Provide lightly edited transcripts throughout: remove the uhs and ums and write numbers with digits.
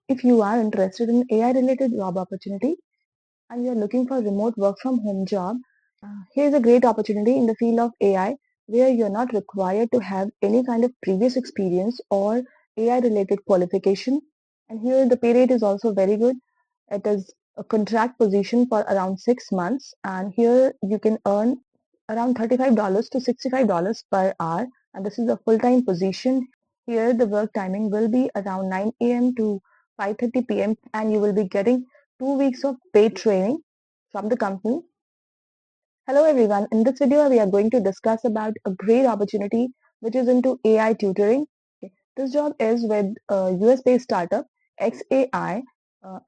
If you are interested in AI related job opportunity and you are looking for remote work from home job, here's a great opportunity in the field of AI where you're not required to have any kind of previous experience or AI related qualification. And here the pay rate is also very good. It is a contract position for around 6 months, and here you can earn around $35 to $65 per hour. And this is a full-time position. Here the work timing will be around 9 a.m. to 5:30 p.m. and you will be getting 2 weeks of paid training from the company. Hello everyone. In this video, we are going to discuss about a great opportunity which is into AI tutoring. Okay. This job is with a US-based startup, XAI,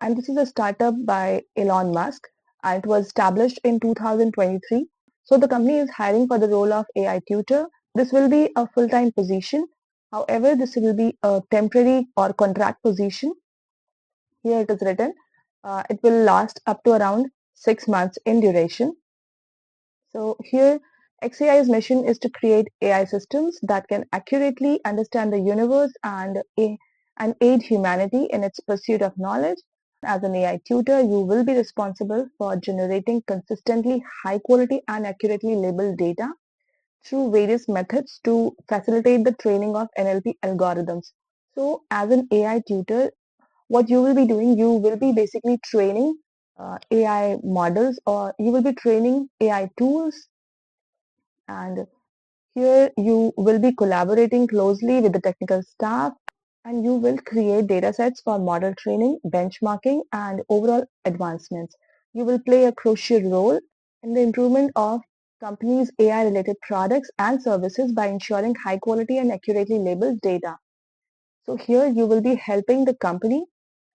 and this is a startup by Elon Musk. And it was established in 2023. So the company is hiring for the role of AI tutor. This will be a full-time position. However, this will be a temporary or contract position. Here it is written. It will last up to around 6 months in duration. So here, XAI's mission is to create AI systems that can accurately understand the universe and aid humanity in its pursuit of knowledge. As an AI tutor, you will be responsible for generating consistently high quality and accurately labeled data through various methods to facilitate the training of NLP algorithms. So as an AI tutor, what you will be doing, you will be basically training AI models, or you will be training AI tools, and here you will be collaborating closely with the technical staff, and you will create data sets for model training, benchmarking, and overall advancements. You will play a crucial role in the improvement of companies' AI related products and services by ensuring high quality and accurately labeled data. So here you will be helping the company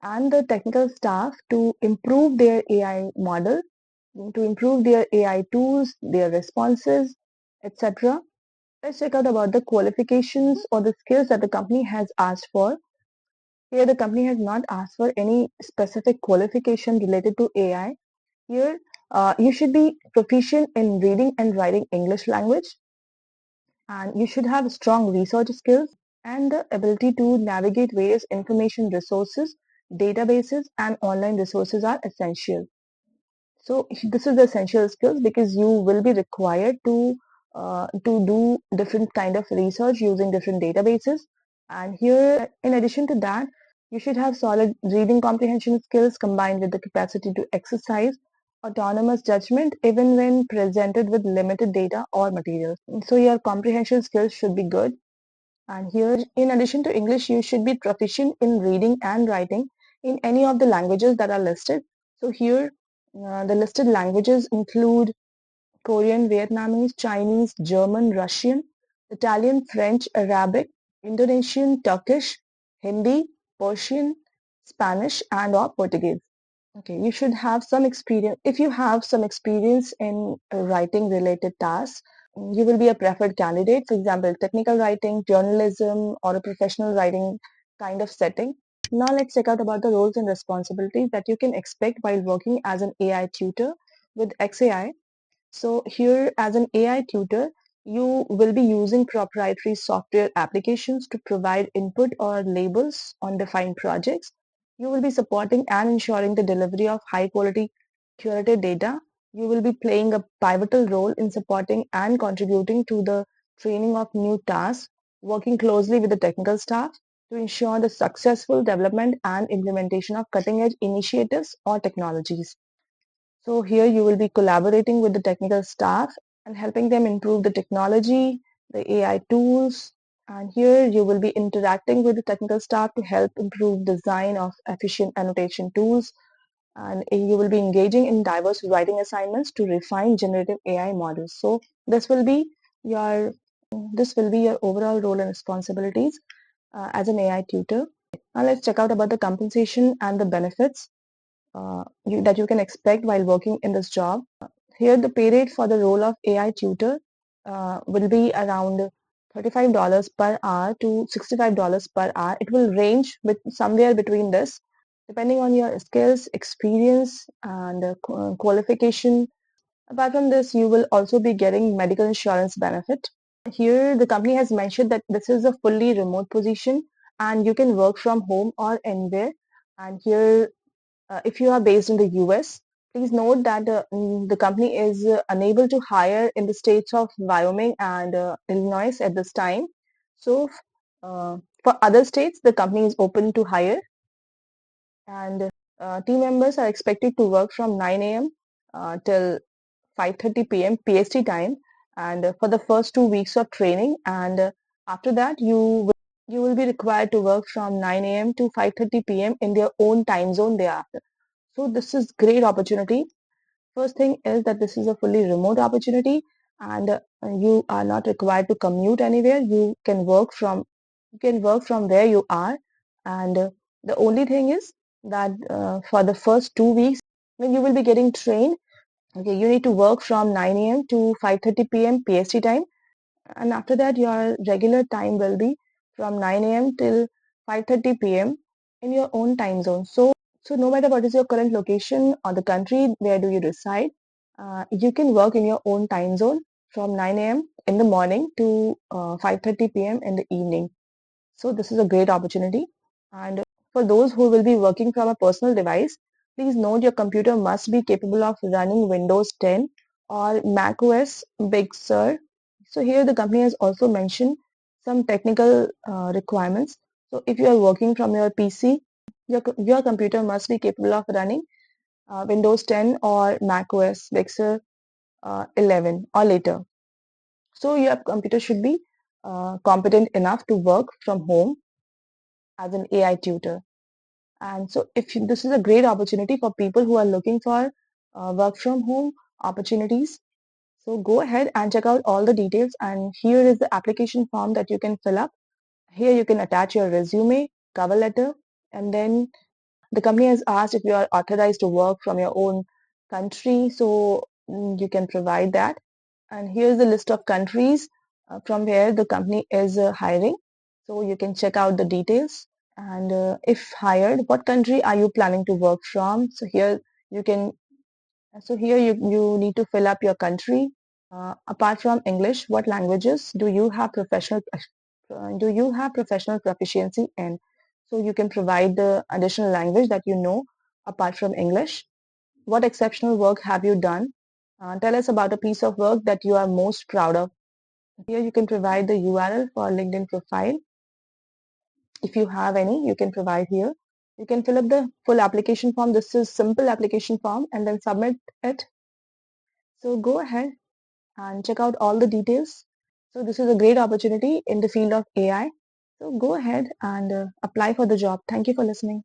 and the technical staff to improve their AI model, to improve their AI tools, their responses, etc. Let's check out about the qualifications or the skills that the company has asked for. Here the company has not asked for any specific qualification related to AI. Here you should be proficient in reading and writing English language, and you should have strong research skills and the ability to navigate various information resources, databases, and online resources are essential. So this is the essential skills because you will be required to do different kind of research using different databases. And here, in addition to that, you should have solid reading comprehension skills combined with the capacity to exercise autonomous judgment even when presented with limited data or materials. So your comprehension skills should be good. And here, in addition to English, you should be proficient in reading and writing in any of the languages that are listed. So here, the listed languages include Korean, Vietnamese, Chinese, German, Russian, Italian, French, Arabic, Indonesian, Turkish, Hindi, Persian, Spanish, and or Portuguese. Okay, you should have some experience. If you have some experience in writing related tasks, you will be a preferred candidate. For example, technical writing, journalism, or a professional writing kind of setting. Now let's check out about the roles and responsibilities that you can expect while working as an AI tutor with XAI. So here as an AI tutor, you will be using proprietary software applications to provide input or labels on defined projects. You will be supporting and ensuring the delivery of high quality curated data. You will be playing a pivotal role in supporting and contributing to the training of new tasks, working closely with the technical staff to ensure the successful development and implementation of cutting edge initiatives or technologies. So here you will be collaborating with the technical staff and helping them improve the technology, the AI tools, and here you will be interacting with the technical staff to help improve design of efficient annotation tools, and you will be engaging in diverse writing assignments to refine generative AI models. So your this will be your overall role and responsibilities as an AI tutor. Now let's check out about the compensation and the benefits that you can expect while working in this job. Here, the pay rate for the role of AI tutor will be around $35 per hour to $65 per hour. It will range with somewhere between this, depending on your skills, experience, and qualification. Apart from this, you will also be getting medical insurance benefit. Here, the company has mentioned that this is a fully remote position and you can work from home or anywhere. And here, if you are based in the US, please note that the company is unable to hire in the states of Wyoming and Illinois at this time. So, for other states, the company is open to hire, and team members are expected to work from 9 a.m. Till 5:30 p.m. PST time, and for the first 2 weeks of training, and after that you will be required to work from 9 a.m. to 5:30 p.m. in their own time zone thereafter. So this is great opportunity. First thing is that this is a fully remote opportunity, and you are not required to commute anywhere. You can work from where you are, and the only thing is that for the first 2 weeks when you will be getting trained, okay, you need to work from 9 a.m. to 5:30 p.m. PST time, and after that your regular time will be from 9 a.m. till 5:30 p.m. in your own time zone. So no matter what is your current location or the country where do you reside, you can work in your own time zone from 9 a.m. in the morning to 5:30 p.m. in the evening. So this is a great opportunity. And for those who will be working from a personal device, please note your computer must be capable of running Windows 10 or Mac OS Big Sur. So here the company has also mentioned some technical requirements. So if you are working from your PC, your computer must be capable of running Windows 10 or Mac OS Big Sur 11 or later. So your computer should be competent enough to work from home as an AI tutor. And so this is a great opportunity for people who are looking for work from home opportunities. So go ahead and check out all the details. And here is the application form that you can fill up. Here you can attach your resume, cover letter, and then the company has asked if you are authorized to work from your own country. So you can provide that. And here's the list of countries from where the company is hiring. So you can check out the details. And if hired, what country are you planning to work from? You can you need to fill up your country. Apart from English, what languages do you have professional proficiency in? So you can provide the additional language that you know apart from English. What exceptional work have you done? Tell us about a piece of work that you are most proud of. Here you can provide the URL for LinkedIn profile. If you have any, you can provide here. You can fill up the full application form. This is simple application form and then submit it. So go ahead and check out all the details. So this is a great opportunity in the field of AI. So go ahead and apply for the job. Thank you for listening.